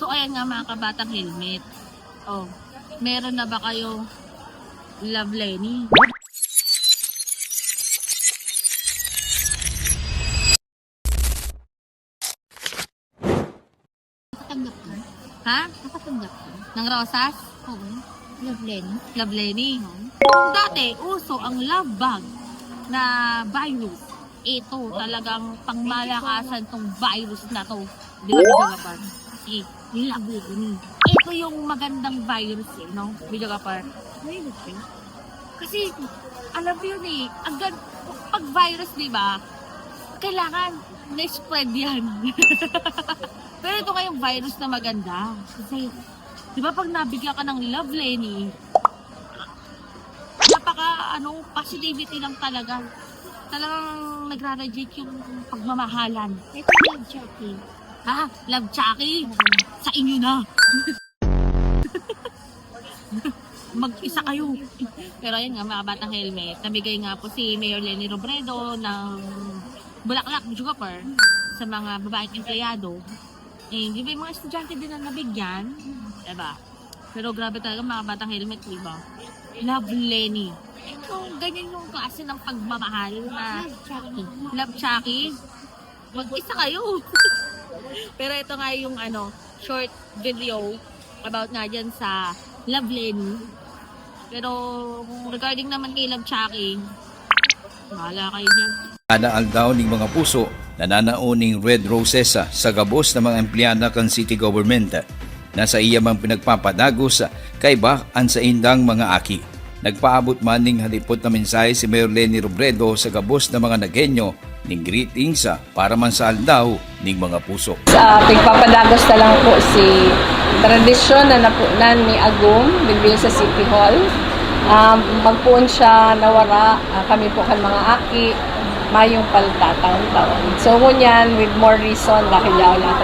So, ayan nga mga kabatang helmet. Oh, meron na ba kayo Love Lenny? Nakatanggap ka? Ha? Nakatanggap ka? Ng rosas? Oo. Love Lenny? Love Lenny? Dati, uso ang love bag na virus. Ito, talagang pangmalakasan tong virus na to. Di ba, Video Kapar? Kasi, Love Lenny. Ito yung magandang virus eh, no? Video Kapar. Ay, okay. Kasi, alam mo yun eh, pag virus, di ba, kailangan na-spread yan. Pero ito kayong virus na maganda. Kasi, di ba pag nabigyan ka ng Love Lenny, positivity lang talaga. Talagang nagra-radiate yung pagmamahalan. Ito yung Chucky. Ha? Love Chucky? Sa inyo na. Mag-isa kayo. Pero ayun nga, mga batang helmet, nabigay nga po si Mayor Leni Robredo ng Bulaklak, Jugapar sa mga babaeng empleyado. Eh, di ba yung mga estudyante din na nabigyan? Diba? Pero grabe talaga mga batang helmet, diba? Love Lenny. Ito, ganyan yung klase ng pagmamahal na Love Chucky. Love Chucky. Mag-isa kayo. Pero ito nga yung short video about nga dyan sa Love Lenny. Pero regarding naman kay Love Chucky, bahala kayo dyan. Anaal daw ng mga puso na nanauning red roses sa gabos ng mga empleyada kan city government na sa iya mang pinagpapadagos kay bak-an sa indang mga aki. Nagpaabot man ning halipot na mensahe si Mayor Leni Robredo sa gabos ng mga naghenyo ning greetings para man sa aldaw ning mga puso. Sa pagpapadagos na lang po si tradisyon na napunan ni Agum bilbil sa City Hall. Magpuon siya nawara kami po kan mga aki mayong palta taon-taon. So ngunyan with more reason dahil yaw lang